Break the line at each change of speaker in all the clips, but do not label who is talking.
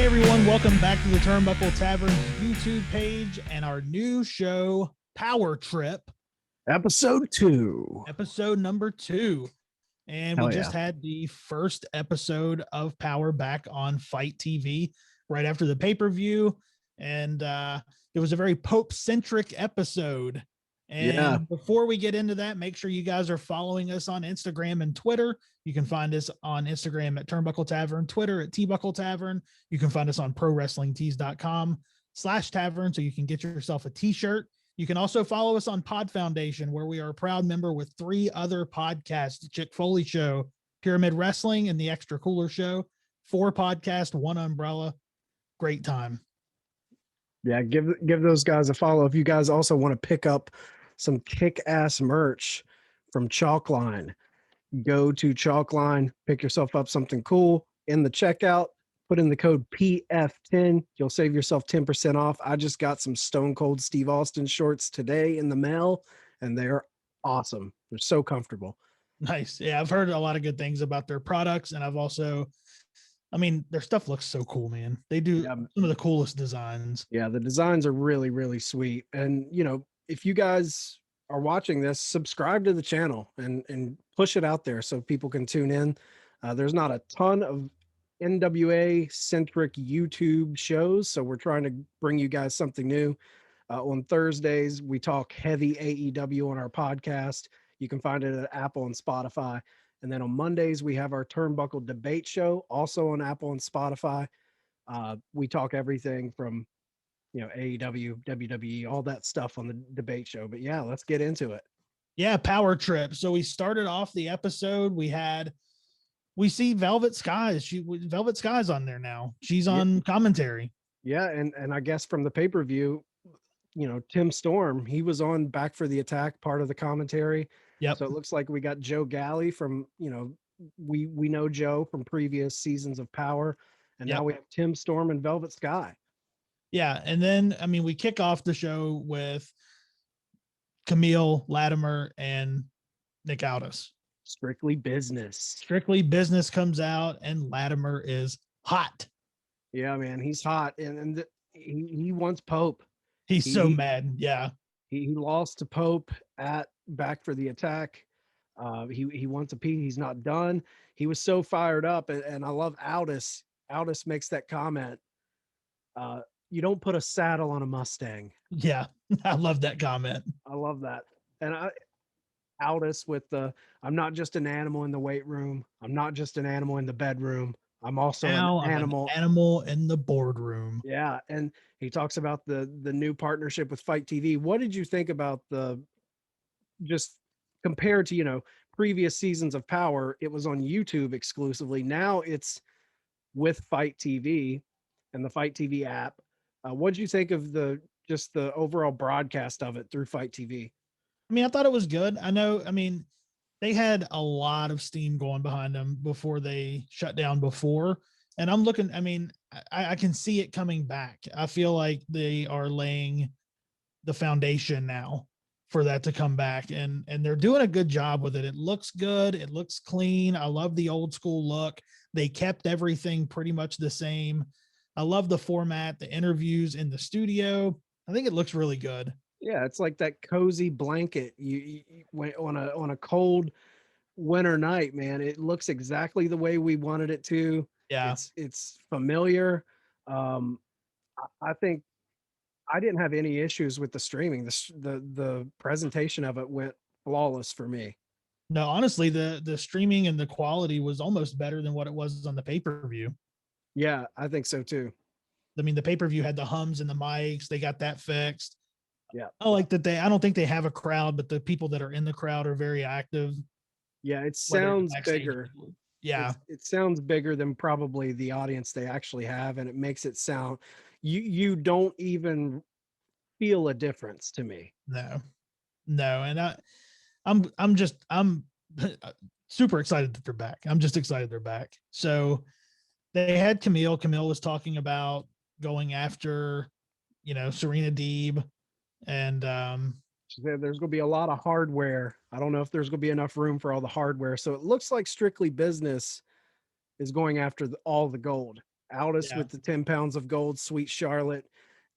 Hey everyone, welcome back to the Turnbuckle Tavern YouTube page and our new show, POWERRR TRIP.
Episode 2.
Episode number 2. And
Hell
we just
yeah.
had the first episode of POWERRR back on Fight TV right after the pay-per-view. And it was a very Pope-centric episode. And
Yeah.
before we get into that, make sure you guys are following us on Instagram and Twitter. You can find us on Instagram at Turnbuckle Tavern, Twitter at Tbuckle Tavern. You can find us on prowrestlingtees.com/tavern so you can get yourself a t-shirt. You can also follow us on Pod Foundation, where we are a proud member with 3 other podcasts: the Chick Foley Show, Pyramid Wrestling, and the Extra Cooler Show. 4 podcasts, 1 umbrella. Great time.
Yeah, give those guys a follow. If you guys also want to pick up some kick-ass merch from Chalkline, go to Chalkline, pick yourself up something cool. In the checkout, put in the code PF10. You'll save yourself 10% off. I just got some Stone Cold Steve Austin shorts today in the mail, and they're awesome. They're so comfortable.
Nice. Yeah, I've heard a lot of good things about their products, and I've also, I mean, their stuff looks so cool, man. They do some of the coolest designs.
Yeah, the designs are really, really sweet. And, you know, if you guys are watching this, subscribe to the channel and push it out there so people can tune in. There's not a ton of NWA centric YouTube shows, so we're trying to bring you guys something new. On Thursdays, we talk heavy AEW on our podcast. You can find it at Apple and Spotify. And then on Mondays, we have our Turnbuckle debate show, also on Apple and Spotify. We talk everything from, you know, AEW, WWE, all that stuff on the debate show. But yeah, let's get into it.
Yeah, POWERRR TRIP. So we started off the episode. We see Velvet Skies. Velvet Skies on there now. She's on commentary.
Yeah, and I guess from the pay-per-view, you know, Tim Storm, he was on Back for the Attack, part of the commentary.
Yep.
So it looks like we got Joe Galley from, you know, we know Joe from previous seasons of Power, and now we have Tim Storm and Velvet Sky.
Yeah, and then I mean, we kick off the show with Camille, Latimer, and Nick Aldis.
Strictly Business.
Strictly Business comes out, and Latimer is hot.
Yeah, man, he's hot, and he wants Pope.
He's so mad. Yeah,
he lost to Pope at Back for the Attack. He wants a P. He's not done. He was so fired up, and I love Aldis. Aldis makes that comment. You don't put a saddle on a Mustang.
Yeah, I love that comment.
I love that. And Aldis with the, I'm not just an animal in the weight room. I'm not just an animal in the bedroom. I'm also an animal
in the boardroom.
Yeah, and he talks about the new partnership with Fight TV. What did you think about the, just compared to, you know, previous seasons of Power? It was on YouTube exclusively. Now it's with Fight TV and the Fight TV app. What did you think of the overall broadcast of it through Fight TV?
I mean, I thought it was good. I mean, they had a lot of steam going behind them before they shut down before. And I'm looking, I mean, I can see it coming back. I feel like they are laying the foundation now for that to come back. And they're doing a good job with it. It looks good. It looks clean. I love the old school look. They kept everything pretty much the same. I love the format, the interviews in the studio. I think it looks really good.
Yeah, it's like that cozy blanket you on a cold winter night, man. It looks exactly the way we wanted it to.
Yeah,
it's familiar. I think I didn't have any issues with the streaming. The presentation of it went flawless for me.
No, honestly, the streaming and the quality was almost better than what it was on the pay-per-view.
Yeah, I think so too.
I mean, the pay-per-view had the hums and the mics. They got that fixed.
Yeah.
I like that I don't think they have a crowd, but the people that are in the crowd are very active.
Yeah, it sounds bigger.
Yeah.
It sounds bigger than probably the audience they actually have, and it makes it sound, you don't even feel a difference to me.
No. And I'm super excited that they're back. I'm just excited they're back. So they had Camille. Camille was talking about going after, you know, Serena Deeb, and
she said there's going to be a lot of hardware. I don't know if there's going to be enough room for all the hardware. So it looks like Strictly Business is going after all the gold Aldis
Yeah.
with the 10 pounds of gold, Sweet Charlotte.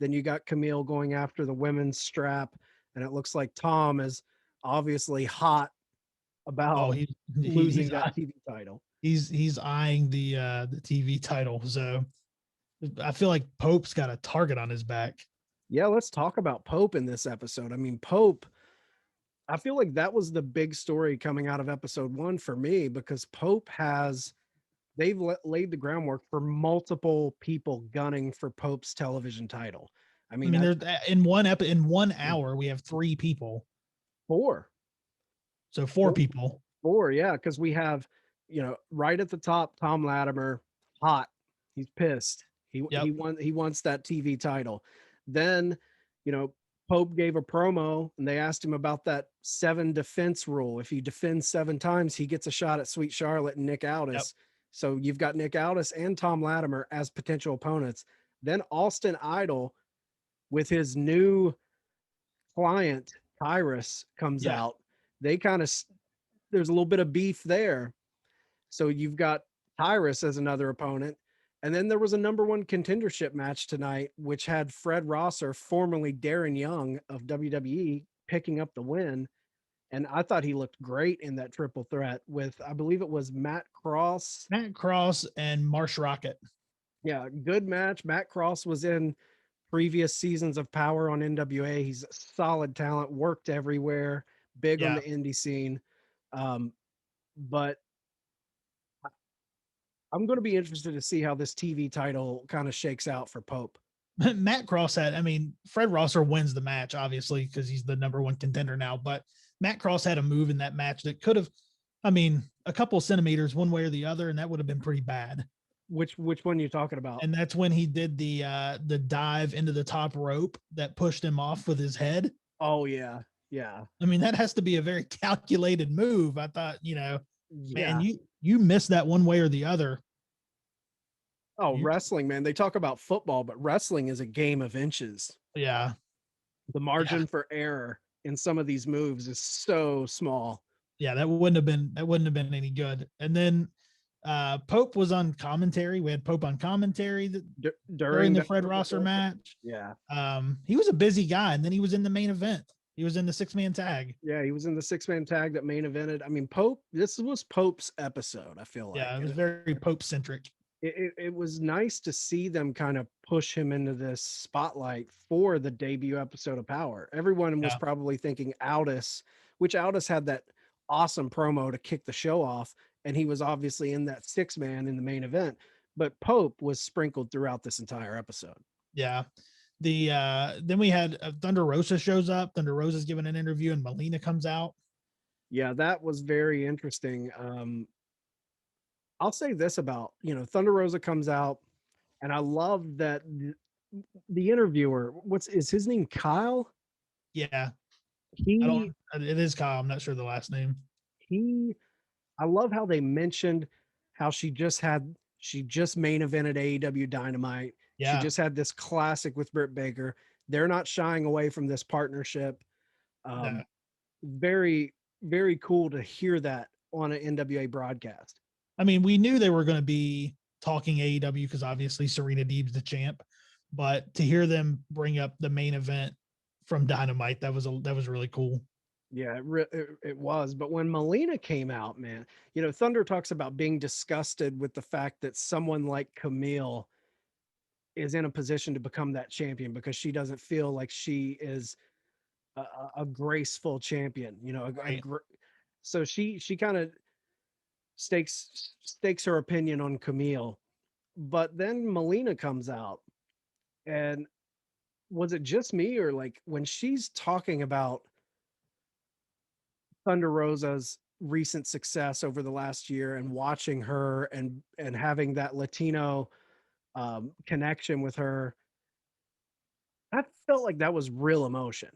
Then you got Camille going after the women's strap. And it looks like Tom is obviously hot
Oh,
about losing that TV title.
he's eyeing the TV title. So I feel like Pope's got a target on his back.
Yeah, let's talk about Pope in this episode. I mean, Pope, I feel like that was the big story coming out of episode 1 for me, because Pope has they've laid the groundwork for multiple people gunning for Pope's television title. I
I
mean,
mean, there's in in 1 hour we have 3 people,
four,
so 4 people.
four, yeah, because we have, right at the top, Tom Latimer, hot, he's pissed.
Yep.
He wants that TV title. Then, you know, Pope gave a promo and they asked him about that 7 defense rule. If he defends 7 times, he gets a shot at Sweet Charlotte and Nick Aldis.
Yep.
So you've got Nick Aldis and Tom Latimer as potential opponents. Then Austin Idol with his new client, Tyrus, comes out. They kind of, there's a little bit of beef there. So you've got Tyrus as another opponent. And then there was a number 1 contendership match tonight, which had Fred Rosser, formerly Darren Young of WWE, picking up the win. And I thought he looked great in that triple threat with, I believe it was Matt Cross
and Marsh Rocket.
Yeah, good match. Matt Cross was in previous seasons of Power on NWA. He's a solid talent, worked everywhere, big on the indie scene. But I'm going to be interested to see how this TV title kind of shakes out for Pope.
Matt Cross Fred Rosser wins the match, obviously, because he's the number 1 contender now. But Matt Cross had a move in that match that could have, a couple of centimeters one way or the other, and that would have been pretty bad.
Which one are you talking about?
And that's when he did the dive into the top rope that pushed him off with his head.
Oh, yeah. Yeah.
I mean, that has to be a very calculated move. I thought, man, you missed that one way or the other.
Oh, wrestling, man. They talk about football, but wrestling is a game of inches.
Yeah.
The margin for error in some of these moves is so small.
Yeah, that wouldn't have been any good. And then Pope was on commentary. We had Pope on commentary during the Fred Rosser match.
Yeah.
He was a busy guy, and then he was in the main event. He was in the 6-man tag.
Yeah, he was in the 6-man tag that main evented. I mean, Pope, this was Pope's episode, I feel like.
Yeah, it was very Pope centric.
It was nice to see them kind of push him into this spotlight for the debut episode of Power. Everyone was probably thinking Aldis, which Aldis had that awesome promo to kick the show off, and he was obviously in that 6-man in the main event. But Pope was sprinkled throughout this entire episode.
Yeah. Then we had Thunder Rosa shows up. Thunder Rosa's giving an interview, and Melina comes out.
Yeah, that was very interesting. I'll say this about, Thunder Rosa comes out, and I love that the interviewer, is his name Kyle?
Yeah. It is Kyle. I'm not sure the last name.
I love how they mentioned how she just main evented AEW Dynamite.
Yeah.
She just had this classic with Britt Baker. They're not shying away from this partnership. Very, very cool to hear that on an NWA broadcast.
I mean, we knew they were going to be talking AEW because obviously Serena Deeb's the champ, but to hear them bring up the main event from Dynamite, that was really cool.
Yeah, it was. But when Melina came out, man, Thunder talks about being disgusted with the fact that someone like Camille is in a position to become that champion because she doesn't feel like she is a graceful champion,
Right.
So she kind of stakes her opinion on Camille. But then Melina comes out, and was it just me, or like when she's talking about Thunder Rosa's recent success over the last year and watching her and having that Latino connection with her, I felt like that was real emotion.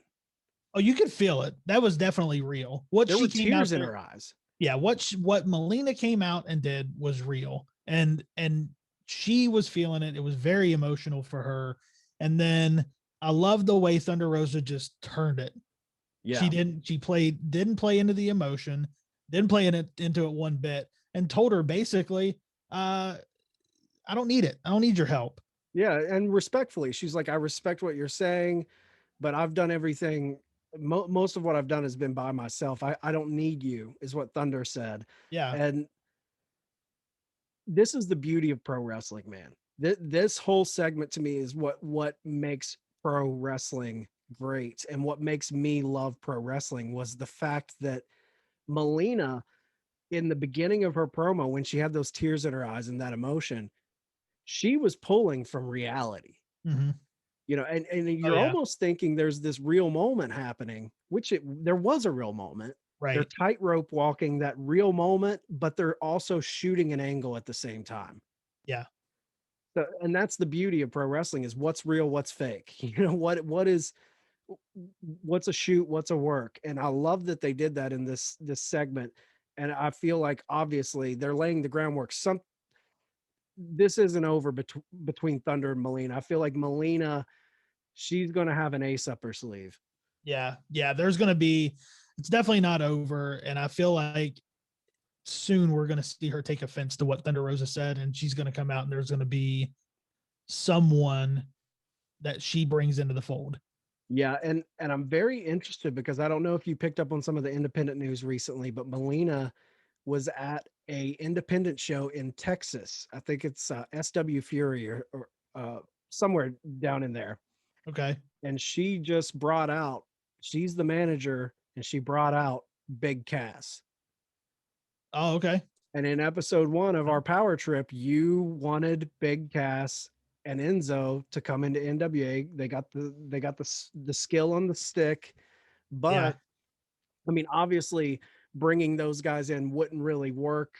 Oh, you could feel it. That was definitely real.
There were tears in her eyes.
Yeah, what Melina came out and did was real, and she was feeling it. It was very emotional for her. And then I love the way Thunder Rosa just turned it.
Yeah,
didn't play into the emotion, didn't play into it one bit, and told her basically, I I don't need it. I don't need your help.
Yeah, and respectfully, she's like, I respect what you're saying, but I've done everything. Most of what I've done has been by myself. I don't need you, is what Thunder said.
Yeah.
And this is the beauty of pro wrestling, man. This whole segment to me is what makes pro wrestling great, and what makes me love pro wrestling was the fact that Melina, in the beginning of her promo, when she had those tears in her eyes and that emotion, she was pulling from reality.
Mm-hmm.
And
Oh
you're
yeah.
almost thinking there's this real moment happening, which there was a real moment. They're
Right.
tightrope walking that real moment, but they're also shooting an angle at the same time.
Yeah.
So, and that's the beauty of pro wrestling, is what's real, what's fake. What's a shoot, what's a work. And I love that they did that in this segment. And I feel like obviously they're laying the groundwork. This isn't over between Thunder and Melina. I feel like Melina, she's going to have an ace up her sleeve.
Yeah. Yeah. There's going to be, it's definitely not over. And I feel like soon we're going to see her take offense to what Thunder Rosa said. And she's going to come out and there's going to be someone that she brings into the fold.
Yeah, and I'm very interested because I don't know if you picked up on some of the independent news recently, but Melina was at a independent show in Texas. I think it's SW Fury or somewhere down in there.
Okay.
And she just brought out, she's the manager, and she brought out Big Cass.
Oh, okay.
And in episode 1 of our power trip, you wanted Big Cass and Enzo to come into NWA. They got the skill on the stick,
Yeah.
but I mean, obviously, bringing those guys in wouldn't really work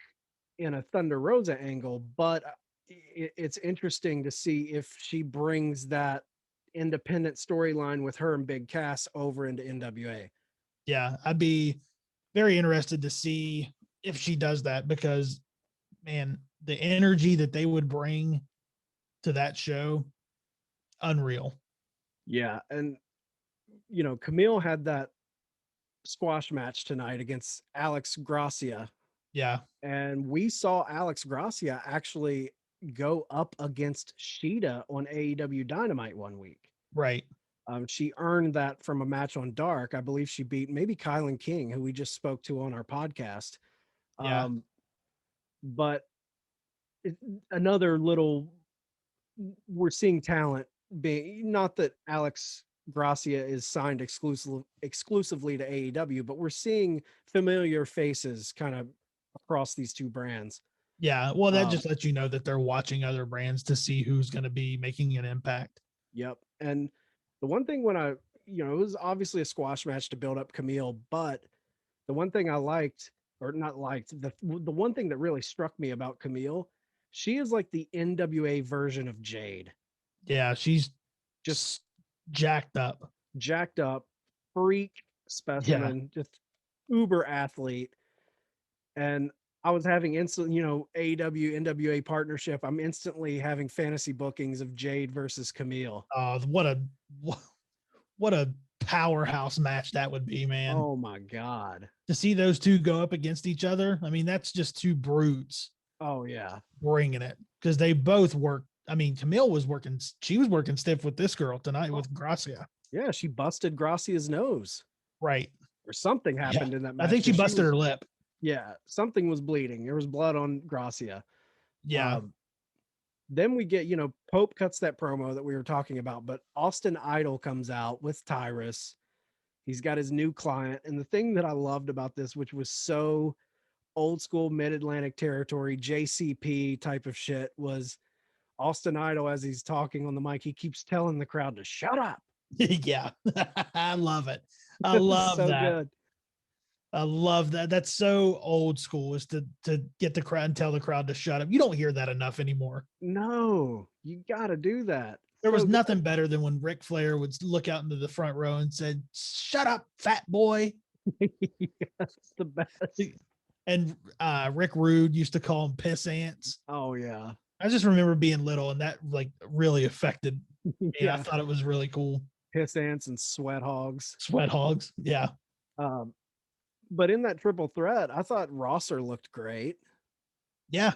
in a Thunder Rosa angle. But it's interesting to see if she brings that independent storyline with her and Big Cass over into NWA.
Yeah. I'd be very interested to see if she does that because, man, the energy that they would bring to that show, unreal.
Yeah, and Camille had that squash match tonight against Alex Gracia,
Yeah.
and we saw Alex Gracia actually go up against Sheeta on AEW Dynamite one week.
Right.
She earned that from a match on Dark. I believe she beat maybe Kylan King, who we just spoke to on our podcast.
Yeah.
But another little, we're seeing talent being, not that Alex Gracia is signed exclusively to AEW, but we're seeing familiar faces kind of across these two brands.
Yeah. Well, that just lets you know that they're watching other brands to see who's going to be making an impact.
Yep. And the one thing when it was obviously a squash match to build up Camille, but the one thing I liked, or not liked, the one thing that really struck me about Camille, she is like the NWA version of Jade.
Yeah. She's
Just
jacked up.
jacked up, freak specimen, just uber athlete. And I was having instant, AEW NWA partnership. I'm instantly having fantasy bookings of Jade versus Camille.
What a powerhouse match that would be, man.
Oh my God.
To see those two go up against each other. I mean, that's just two brutes
Oh yeah.
bringing it because they both work. I mean, Camille was working, she was working stiff with this girl tonight with Gracia.
Yeah, she busted Gracia's nose.
Right.
Or something happened in that match.
I think she busted her lip.
Yeah, something was bleeding. There was blood on Gracia.
Yeah.
Then we get, Pope cuts that promo that we were talking about, but Austin Idol comes out with Tyrus. He's got his new client. And the thing that I loved about this, which was so old school mid-Atlantic territory, JCP type of shit, was Austin Idol, as he's talking on the mic, he keeps telling the crowd to shut up.
Yeah. I love it. I love
so
that.
Good.
I love that. That's so old school, is to get the crowd and tell the crowd to shut up. You don't hear that enough anymore.
No, you got to do that.
There was nothing better than when Ric Flair would look out into the front row and said, "Shut up, fat boy."
Yes, the best.
And Rick Rude used to call them piss ants.
Oh yeah.
I just remember being little and that like really affected me.
Yeah.
I thought it was really cool.
Piss ants and sweat hogs.
Sweat hogs. Yeah.
But in that triple threat, I thought Rosser looked great.
Yeah.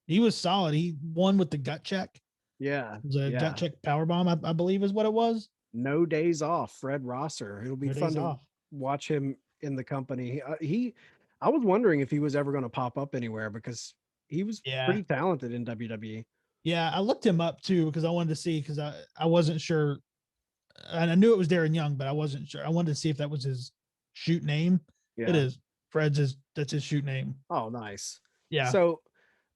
He was solid. He won with the gut check.
Yeah,
It was a gut
yeah.
check power bomb, I believe is what it was.
No days off. Fred Rosser. It'll be
No
fun
days
to
off.
watch him in the company. I was wondering if he was ever going to pop up anywhere because he was
Yeah.
pretty talented in WWE.
Yeah. I looked him up too because I wanted to see because I wasn't sure. And I knew it was Darren Young, but I wasn't sure. I wanted to see if that was his shoot name. It
Yeah.
is. That's his shoot name.
Oh, nice.
Yeah.
So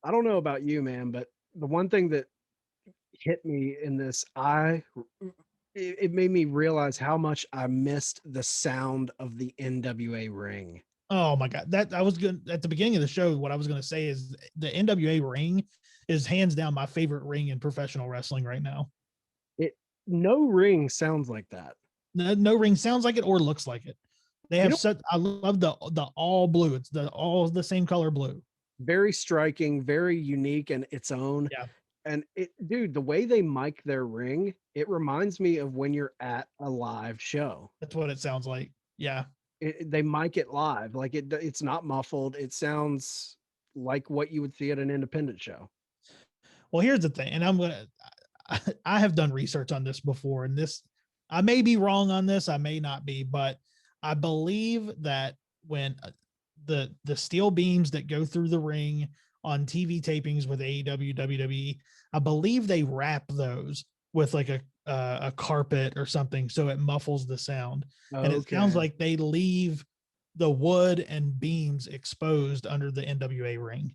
I don't know about you, man, but the one thing that hit me in this, it made me realize how much I missed the sound of the NWA ring.
Oh my God. That I was good at the beginning of the show. What I was going to say is the NWA ring is hands down my favorite ring in professional wrestling right now.
It no ring sounds like that.
No ring sounds like it or looks like it. They
You
have
know,
such, I love the all blue. It's all the same color blue.
very striking, very unique in its own.
Yeah.
And it, dude, the way they mic their ring, it reminds me of when you're at a live show.
That's what it sounds like. Yeah.
They mic it live, like it's not muffled. It sounds like what you would see at an independent show.
Well, here's the thing, and I have done research on this before, and this, I may be wrong on this, I may not be, but I believe that when the steel beams that go through the ring on TV tapings with AEW, WWE, I believe they wrap those with like a carpet or something so it muffles the sound.
Okay.
And it sounds like they leave the wood and beams exposed under the NWA ring.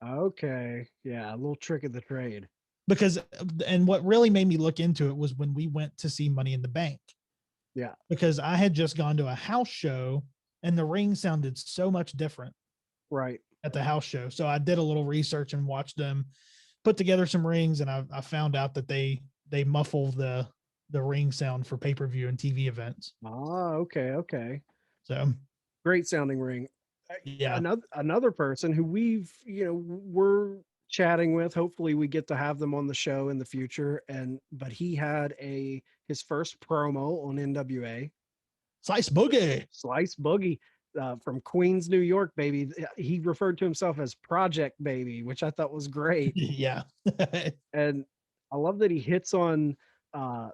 Okay. Yeah, a little trick of the trade.
Because and what really made me look into it was when we went to see Money in the Bank.
Yeah.
Because I had just gone to a house show and the ring sounded so much different
Right.
at the house show. So I did a little research and watched them put together some rings, and I found out that they muffle the ring sound for pay-per-view and TV events.
Ah, okay, okay.
So
Great sounding ring.
yeah.
Another person who we're chatting with, hopefully we get to have them on the show in the future, but he had his first promo on NWA.
Slice Boogie.
Slice Boogie, from Queens, New York, baby. He referred to himself as Project Baby, which I thought was great.
Yeah.
And I love that he hits on what's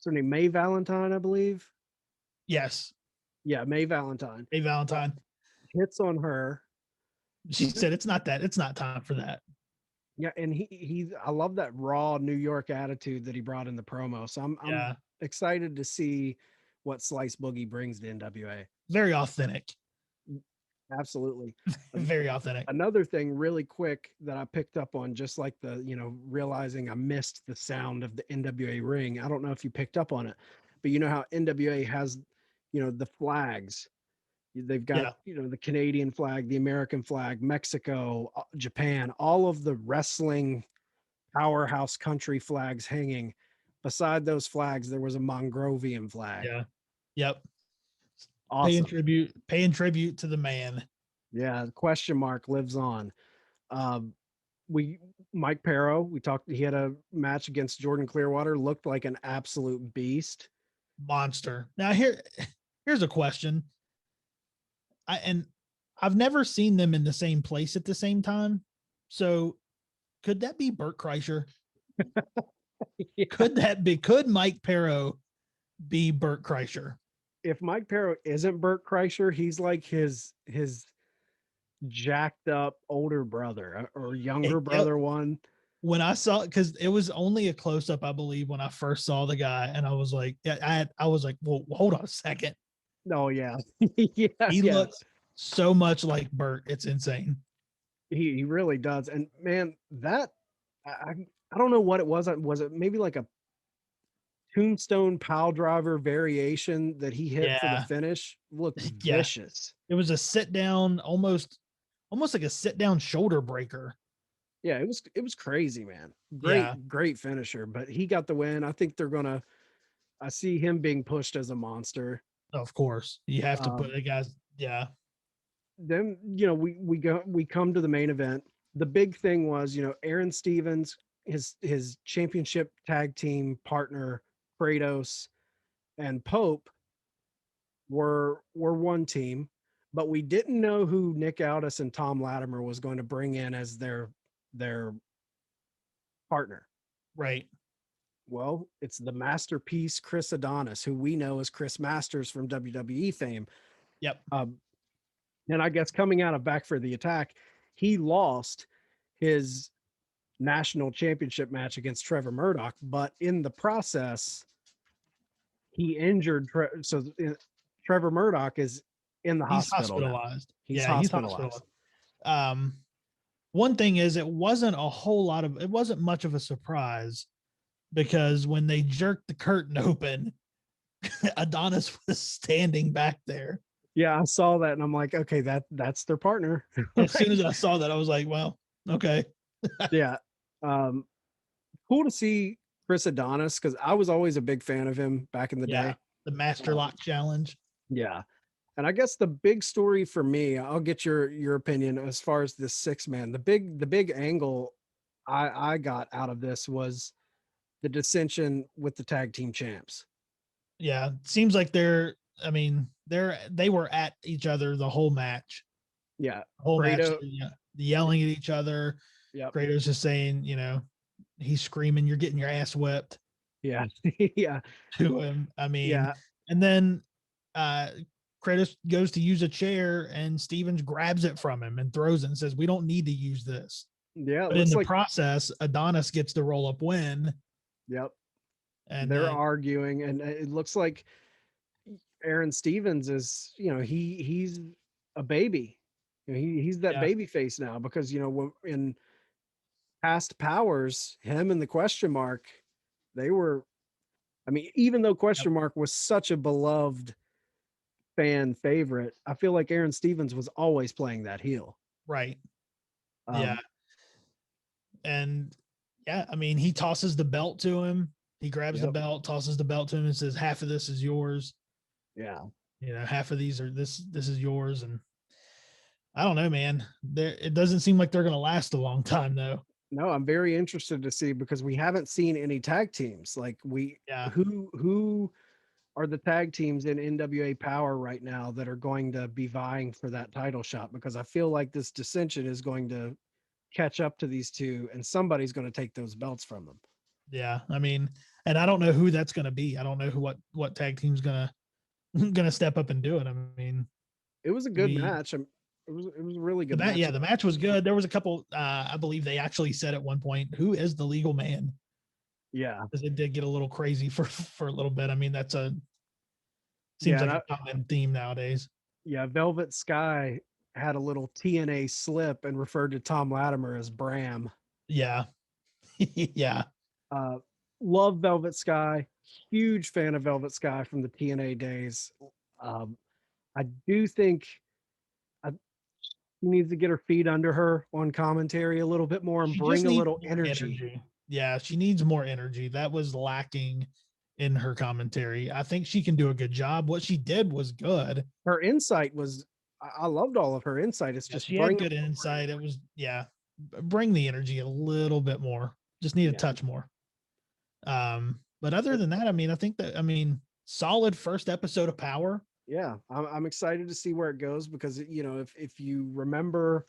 her name, May Valentine, I believe.
Yes.
Yeah, May Valentine.
Hey, Valentine.
Hits on her.
She said it's not time for that.
Yeah, and I love that raw New York attitude that he brought in the promo. So I'm excited to see what Slice Boogie brings to NWA.
Very authentic.
Absolutely.
Very authentic.
Another thing really quick that I picked up on, just like realizing I missed the sound of the NWA ring. I don't know if you picked up on it, but you know how NWA has, the flags. They've got, the Canadian flag, the American flag, Mexico, Japan, all of the wrestling powerhouse country flags hanging. Beside those flags, there was a Mongrovian flag.
Yeah. Yep.
Awesome.
Paying tribute to the man.
Yeah. The question mark lives on. Mike Perro, he had a match against Jordan Clearwater, looked like an absolute beast.
Monster. Now here's a question. I've never seen them in the same place at the same time. So could that be Bert Kreischer? Yeah. Could Mike Perro be Bert Kreischer?
If Mike Perro isn't Bert Kreischer, he's like his jacked up older brother or younger brother one.
When I saw, because it was only a close up, I believe, when I first saw the guy, and I was like, I was like, well, hold on a second.
Oh yeah, yeah.
He looks so much like Bert. It's insane.
He really does. And man, that I don't know what it was. Was it maybe like a tombstone pile driver variation that he hit for the finish? Looked vicious.
It was a sit down, almost like a sit down shoulder breaker.
Yeah, it was crazy, man. Great finisher, but he got the win. I think I see him being pushed as a monster.
Of course, you have to put it, guys. Yeah.
Then, we come to the main event. The big thing was, Aaron Stevens, his championship tag team partner, Kratos and Pope were one team. but we didn't know who Nick Aldis and Tom Latimer was going to bring in as their partner.
Right.
Well, it's the masterpiece Chris Adonis, who we know as Chris Masters from WWE fame.
Yep.
Um, and I guess coming out of Back for the Attack, he lost his national championship match against Trevor Murdoch, but in the process, he injured. Trevor Murdoch is in the
He's
hospital now.
hospitalized.
He's
Yeah, he's
hospitalized.
hospitalized. Um, one thing is, it wasn't it wasn't much of a surprise because when they jerked the curtain open, Adonis was standing back there.
Yeah, I saw that and I'm like, okay, that's their partner.
As soon as I saw that, I was like, well, okay.
Yeah. Um, cool to see Chris Adonis because I was always a big fan of him back in the
Yeah.
day.
The Master Lock Challenge.
Yeah. And I guess the big story for me, I'll get your opinion as far as this 6-man. The big angle I got out of this was the dissension with the tag team champs.
Yeah. Seems like they were at each other the whole match.
Yeah.
The whole match,
Fredo.
yelling at each other.
Yep.
Kratos just saying, he's screaming, "You're getting your ass whipped."
Yeah. Yeah.
To him.
Yeah.
And then Kratos goes to use a chair and Stevens grabs it from him and throws it and says, "We don't need to use this."
Yeah.
But in the process, Adonis gets the roll up win.
Yep.
And
they're arguing, and it looks like Aaron Stevens is, he's a baby. He's that baby face now because, in past powers, him and the question mark, they were, even though question mark was such a beloved fan favorite, I feel like Aaron Stevens was always playing that heel.
Right. Yeah. And he tosses the belt to him. He grabs the belt, tosses the belt to him and says, "Half of this is yours."
Yeah.
Half of these are this is yours. And I don't know, man. It doesn't seem like they're going to last a long time, though.
No, I'm very interested to see because we haven't seen any tag teams. Like who are the tag teams in NWA Power right now that are going to be vying for that title shot? Because I feel like this dissension is going to catch up to these two, and somebody's going to take those belts from them.
Yeah, and I don't know who that's going to be. I don't know what tag team's gonna step up and do it.
It was a good match. It was a really good match.
Yeah, the match was good. There was a couple. I believe they actually said at one point, "Who is the legal man?"
Yeah,
because it did get a little crazy for a little bit. That's seems like a common theme nowadays.
Yeah, Velvet Sky had a little TNA slip and referred to Tom Latimer as Bram.
Yeah. Yeah.
Love Velvet Sky. Huge fan of Velvet Sky from the TNA days. I do think she needs to get her feet under her on commentary a little bit more and bring a little energy.
Yeah, she needs more energy. That was lacking in her commentary. I think she can do a good job. What she did was good.
Her insight was, I loved all of her insight. It's just
she had good insight. It was, bring the energy a little bit more. Just need a touch more. But other than that, I think that, solid first episode of Power.
Yeah, I'm excited to see where it goes because, if you remember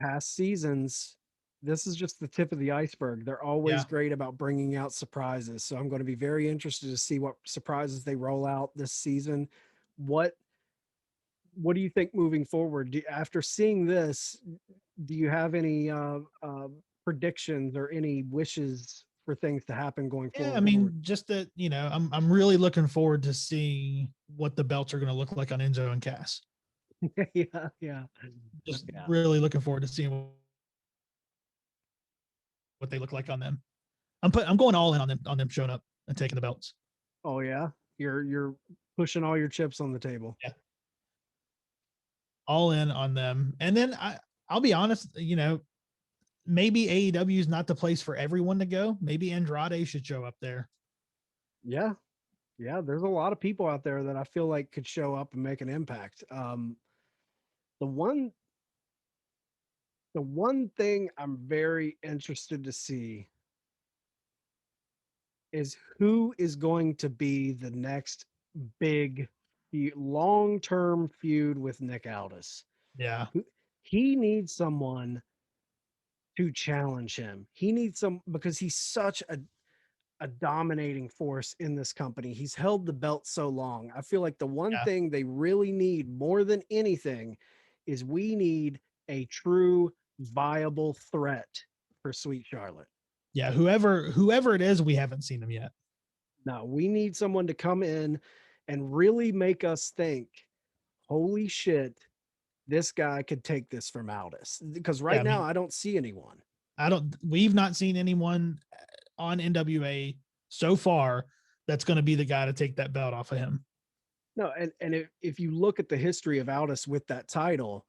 past seasons, this is just the tip of the iceberg. They're always great about bringing out surprises. So I'm going to be very interested to see what surprises they roll out this season. What do you think moving forward? After seeing this, do you have any predictions or any wishes for things to happen going forward?
Yeah, just that, I'm really looking forward to seeing what the belts are going to look like on Enzo and Cass.
Yeah.
Just really looking forward to seeing what they look like on them. I'm going all in on them showing up and taking the belts.
Oh yeah, you're pushing all your chips on the table.
Yeah, all in on them. And then I'll be honest, maybe AEW is not the place for everyone to go. Maybe Andrade should show up there.
Yeah, there's a lot of people out there that I feel like could show up and make an impact. The one thing I'm very interested to see is who is going to be the next big long-term feud with Nick Aldis.
Yeah.
He needs someone to challenge him. He needs because he's such a dominating force in this company. He's held the belt so long. I feel like the one
Yeah.
thing they really need more than anything is we need a true viable threat for Sweet Charlotte.
Yeah. Whoever it is, we haven't seen him yet.
No, we need someone to come in and really make us think, holy shit, this guy could take this from Aldis. Because
Yeah.
right
I
now,
mean,
I don't see anyone.
we've not seen anyone on NWA so far that's going to be the guy to take that belt off of him.
No, and if you look at the history of Aldis with that title,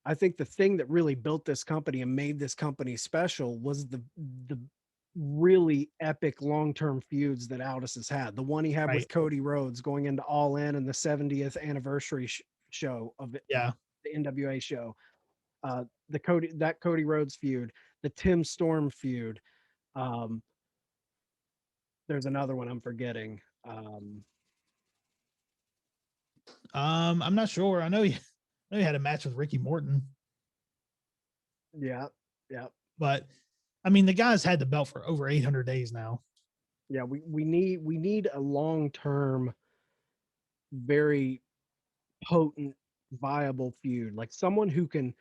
I think the thing that really built this company and made this company special was the really epic long-term feuds that Aldis has had. The one he had with
Right.
Cody Rhodes going into All In and the 70th anniversary show of
Yeah.
the NWA show. That Cody Rhodes feud, the Tim Storm feud. Um, there's another one I'm forgetting.
I'm not sure. I know he had a match with Ricky Morton.
Yeah, yeah.
But I mean, the guy's had the belt for over 800 days now.
Yeah, we need a long-term, very potent, viable feud. Like someone who can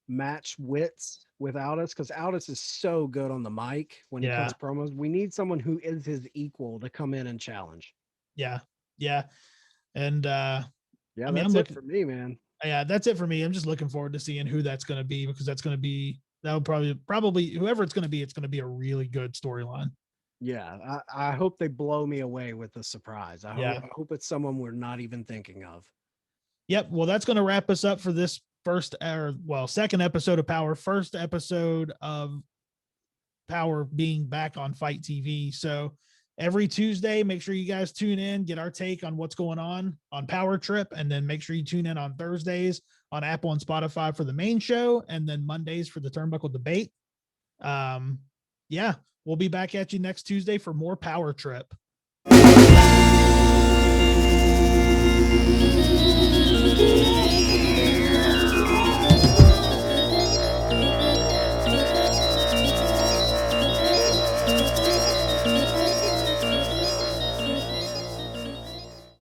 match wits with Aldis, because Aldis is so good on the mic when he
Yeah.
cuts promos. We need someone who is his equal to come in and challenge.
Yeah. Yeah. And
Yeah,
I mean,
that's it for me, man.
Yeah, that's it for me. I'm just looking forward to seeing who that's going to be, because that'll probably whoever it's going to be a really good storyline.
Yeah, I hope they blow me away with a surprise.
Yeah.
I hope it's someone we're not even thinking of.
Yep. Well, that's going to wrap us up for this second episode of Power, first episode of Power being back on Fight TV. So every Tuesday, make sure you guys tune in, get our take on what's going on POWERRR Trip, and then make sure you tune in on Thursdays on Apple and Spotify for the main show, and then Mondays for the Turnbuckle debate. Yeah, we'll be back at you next Tuesday for more POWERRR Trip.